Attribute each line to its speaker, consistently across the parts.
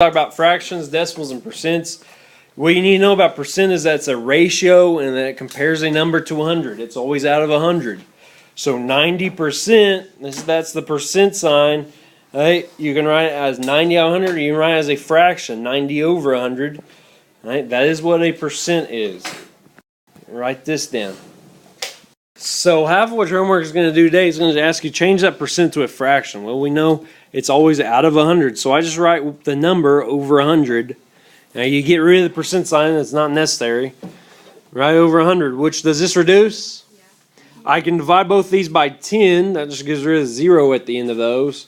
Speaker 1: Talk about fractions, decimals, and percents. What you need to know about percent is that it's a ratio and that it compares a number to 100. It's always out of 100. So 90%, that's the percent sign. Right? You can write it as 90 out of 100, or you can write it as a fraction, 90 over 100. Right? That is what a percent is. Write this down. So half of what your homework is going to do today is going to ask you change that percent to a fraction. Well, we know it's always out of 100, so I just write the number over 100. Now you get rid of the percent sign, that's not necessary. Right over 100, which does this reduce? Yeah. I can divide both these by 10, that just gives rid of 0 at the end of those.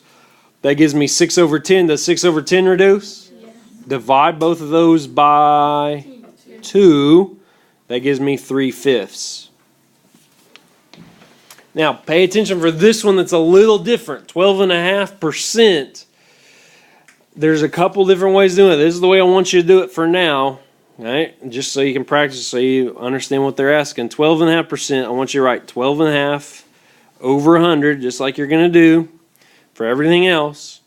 Speaker 1: That gives me 6 over 10. Does 6 over 10 reduce? Yes. Divide both of those by 2, that gives me 3/5. Now, pay attention for this one that's a little different. 12.5%. There's a couple different ways of doing it. This is the way I want you to do it for now. Right? Just so you can practice, so you understand what they're asking. 12.5%. I want you to write 12.5 over 100, just like you're going to do for everything else.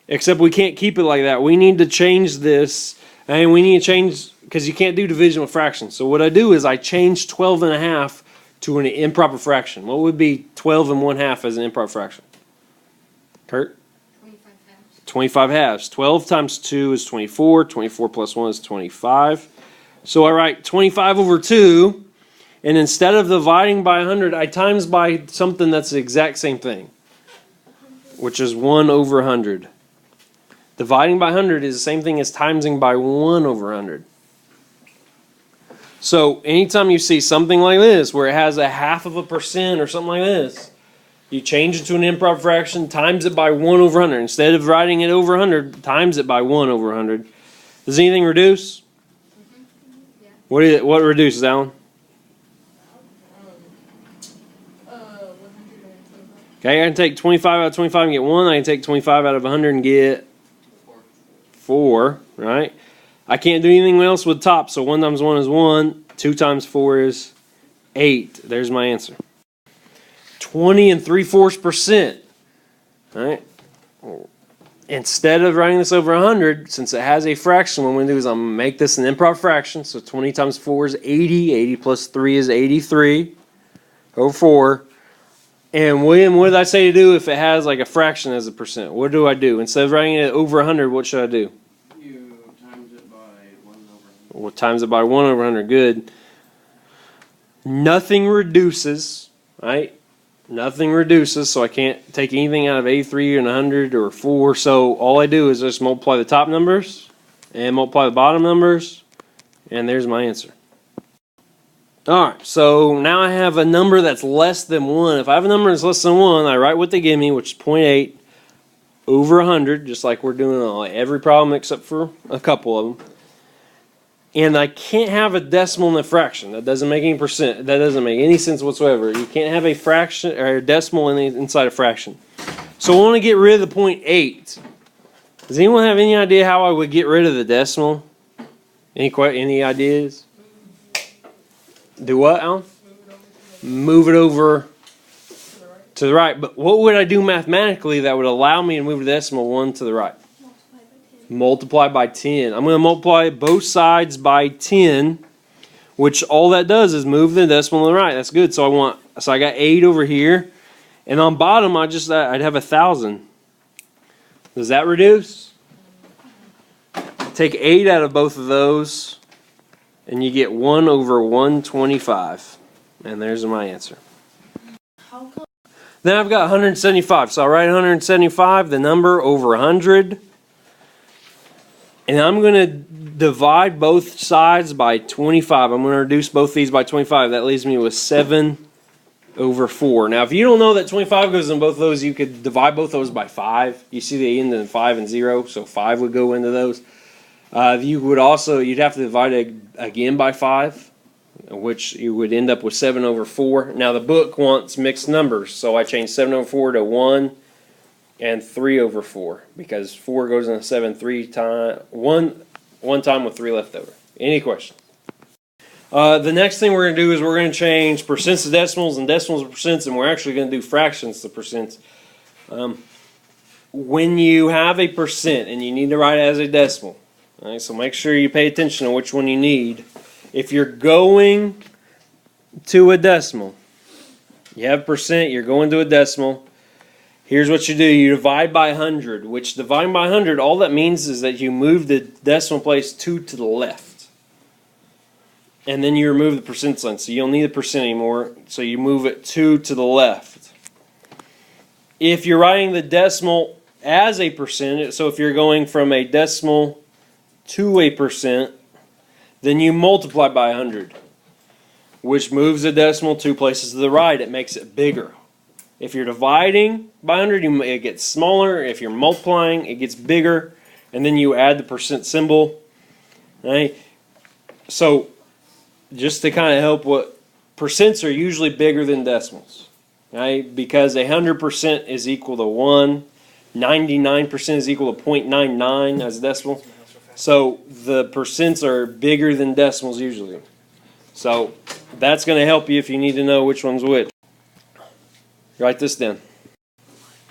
Speaker 1: Except we can't keep it like that. We need to change this. And we need to change, because you can't do division with fractions. So what I do is I change 12.5 to an improper fraction. What would be 12 and 1/2 as an improper fraction? Kurt?
Speaker 2: 25 halves.
Speaker 1: 25 halves. 12 times 2 is 24. 24 plus 1 is 25. So I write 25 over 2, and instead of dividing by 100, I times by something that's the exact same thing, which is 1 over 100. Dividing by 100 is the same thing as timesing by 1 over 100. So anytime you see something like this, where it has a 0.5% or something like this, you change it to an improper fraction, times it by 1 over 100. Instead of writing it over 100, times it by 1 over 100. Does anything reduce? Yeah. What reduces, Alan?
Speaker 2: 125.
Speaker 1: Okay, I can take 25 out of 25 and get 1. I can take 25 out of 100 and get 4, right? I can't do anything else with top, so 1 times 1 is 1. 2 times 4 is 8. There's my answer. 20 3/4%. All right. Instead of writing this over 100, since it has a fraction, what I'm going to do is I'm going to make this an improper fraction. So 20 times 4 is 80. 80 plus 3 is 83 over 4. And William, what did I say to do if it has like a fraction as a percent? What do I do? Instead of writing it over 100, what should I do? Well, times it by 1 over 100. Good. Nothing reduces, right? Nothing reduces, so I can't take anything out of 83 and 100 or 4. So all I do is just multiply the top numbers and multiply the bottom numbers, and there's my answer. All right, so now I have a number that's less than 1. If I have a number that's less than 1, I write what they give me, which is 0.8 over 100, just like we're doing on every problem except for a couple of them. And I can't have a decimal in a fraction. That doesn't make any percent. That doesn't make any sense whatsoever. You can't have a fraction or a decimal inside a fraction. So I want to get rid of the 0.8. Does anyone have any idea how I would get rid of the decimal? Any ideas? Do what, Alan? Move it over to the right. But what would I do mathematically that would allow me to move the decimal 1 to the right? Multiply by 10. I'm going to multiply both sides by 10, which all that does is move the decimal to the right. That's good. So I got 8 over here, and on bottom I'd have 1,000. Does that reduce? Take 8 out of both of those, and you get 1 over 125, and there's my answer. Then I've got 175. So I write 175, the number over 100. And I'm going to divide both sides by 25. I'm going to reduce both these by 25. That leaves me with 7 over 4. Now, if you don't know that 25 goes in both of those, you could divide both those by 5. You see they end in 5 and 0, so 5 would go into those. You'd have to divide it again by 5, which you would end up with 7 over 4. Now, the book wants mixed numbers, so I changed 7 over 4 to 1. And 3 over 4, because 4 goes into 7 one time with 3 left over. Any questions? The next thing we're going to do is we're going to change percents to decimals and decimals to percents, and we're actually going to do fractions to percents. when you have a percent and you need to write it as a decimal, all right, so make sure you pay attention to which one you need. If you're going to a decimal, you have percent, you're going to a decimal, here's what you do. You divide by 100, which dividing by 100, all that means is that you move the decimal place 2 to the left. And then you remove the percent sign, so you don't need the percent anymore, so you move it 2 to the left. If you're writing the decimal as a percent, so if you're going from a decimal to a percent, then you multiply by 100, which moves the decimal 2 places to the right. It makes it bigger. If you're dividing by 100, it gets smaller. If you're multiplying, it gets bigger. And then you add the percent symbol. Right? So, just to kind of help, what percents are usually bigger than decimals. Right? Because 100% is equal to 1. 99% is equal to 0.99 as a decimal. So, the percents are bigger than decimals usually. So, that's going to help you if you need to know which one's which. Write this down.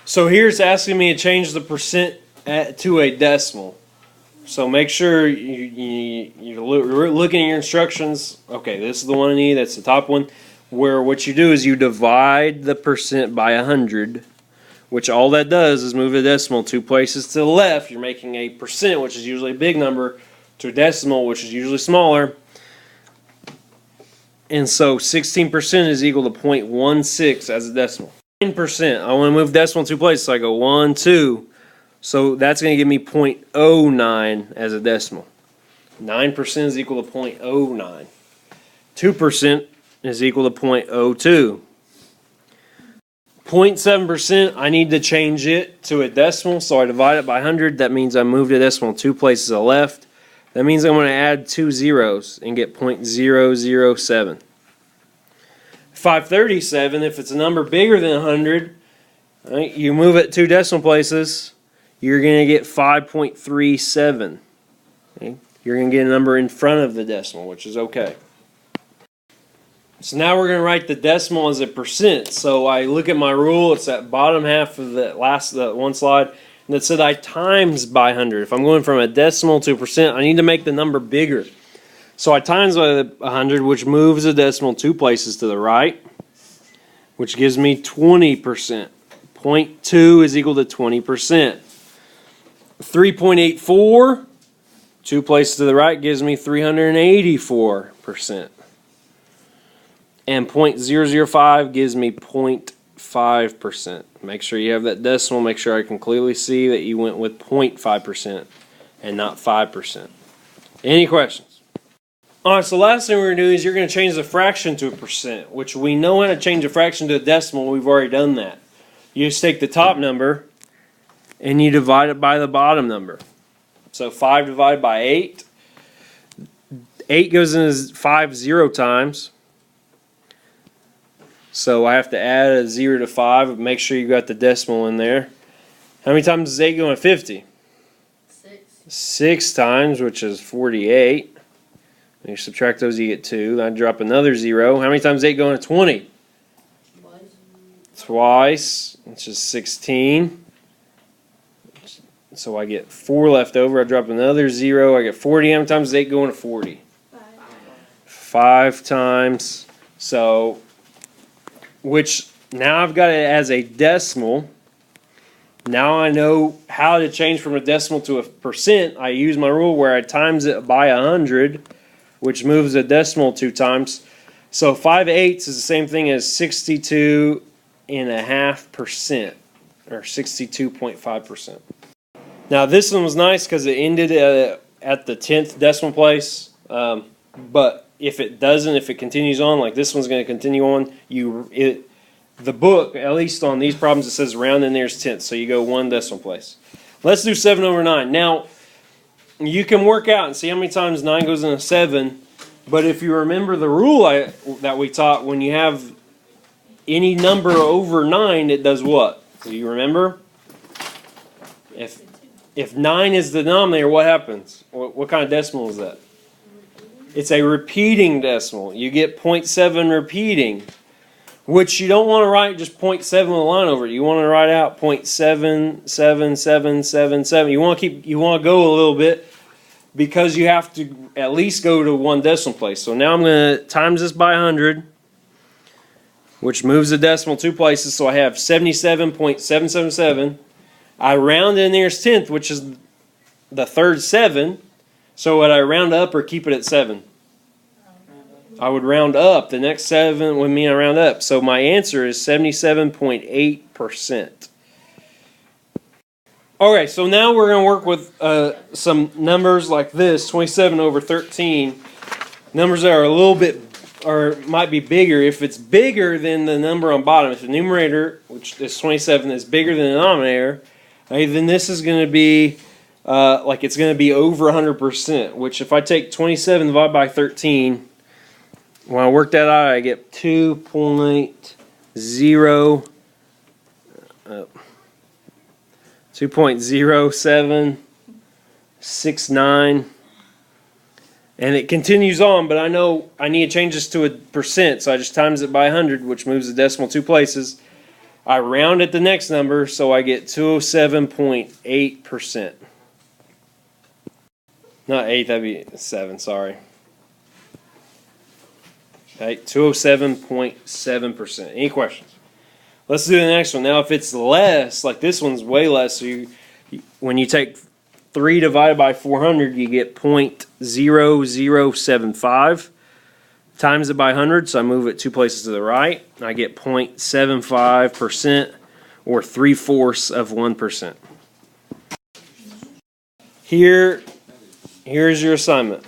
Speaker 1: So here's asking me to change the percent to a decimal. So make sure you're looking at your instructions. Okay, this is the one I need. That's the top one. Where what you do is you divide the percent by 100, which all that does is move the decimal 2 places to the left. You're making a percent, which is usually a big number, to a decimal, which is usually smaller. And so 16% is equal to 0.16 as a decimal. 9%, I want to move decimal 2 places, so I go 1, 2. So that's going to give me 0.09 as a decimal. 9% is equal to 0.09. 2% is equal to 0.02. 0.7%, I need to change it to a decimal, so I divide it by 100. That means I moved a decimal 2 places to the left. That means I'm going to add 2 zeros and get 0.007. 537, if it's a number bigger than 100, right, you move it 2 decimal places, you're going to get 5.37. Okay? You're going to get a number in front of the decimal, which is okay. So now we're going to write the decimal as a percent. So I look at my rule, it's that bottom half of the one slide, and it said I times by 100. If I'm going from a decimal to a percent, I need to make the number bigger. So I times by 100, which moves the decimal 2 places to the right, which gives me 20%. 0.2 is equal to 20%. 3.84, 2 places to the right, gives me 384%. And 0.005 gives me 0.5%. Make sure you have that decimal. Make sure I can clearly see that you went with 0.5% and not 5%. Any questions? Alright, so last thing we're going to do is you're going to change the fraction to a percent, which we know how to change a fraction to a decimal. We've already done that. You just take the top number and you divide it by the bottom number. So 5 divided by 8. 8 goes in as 5 0 times. So I have to add a 0 to 5. Make sure you got the decimal in there. How many times does 8 go in 50?
Speaker 2: 6.
Speaker 1: 6 times, which is 48. When you subtract those, you get 2. I drop another 0. How many times 8 go into 20? Twice, which is 16. So I get 4 left over. I drop another 0. I get 40. How many times does 8 go into 40? 5 times. So, which now I've got it as a decimal. Now I know how to change from a decimal to a percent. I use my rule where I times it by 100, which moves a decimal 2 times. So 5/8 is the same thing as 62.5%, or 62.5%. Now this one was nice because it ended at the 10th decimal place. But if it doesn't, if it continues on, like this one's going to continue on, the book, at least on these problems, it says round the nearest tenth. So you go 1 decimal place. Let's do 7 over 9. Now, you can work out and see how many times 9 goes into 7. But if you remember the rule that we taught, when you have any number over 9, it does what? Do you remember? If 9 is the denominator, what happens? What kind of decimal is that? It's a repeating decimal. You get 0.7 repeating. which you don't want to write just 0.7 with a line over it. You want to write out 0.77777. You want to go a little bit because you have to at least go to one decimal place. So now I'm going to times this by 100, which moves the decimal 2 places. So I have 77.777. I round in the nearest tenth, which is the third 7. So would I round up or keep it at 7? I would round up. The next 7 would mean I round up. So my answer is 77.8%. Okay, so now we're going to work with some numbers like this, 27 over 13. Numbers that are a little bit, or might be bigger. If it's bigger than the number on bottom, if the numerator, which is 27, is bigger than the denominator, then this is going to be like it's going to be over 100%, which if I take 27 divided by 13, when I work that out, I get 2.0769, and it continues on, but I know I need to change this to a percent, so I just times it by 100, which moves the decimal 2 places. I round at the next number, so I get 207.8%. Not 8, that'd be 7, sorry. Okay, 207.7%. Any questions? Let's do the next one. Now, if it's less, like this one's way less, so when you take 3 divided by 400, you get 0.0075. Times it by 100, so I move it 2 places to the right. I get 0.75%, or 3/4 of 1%. Here's your assignment.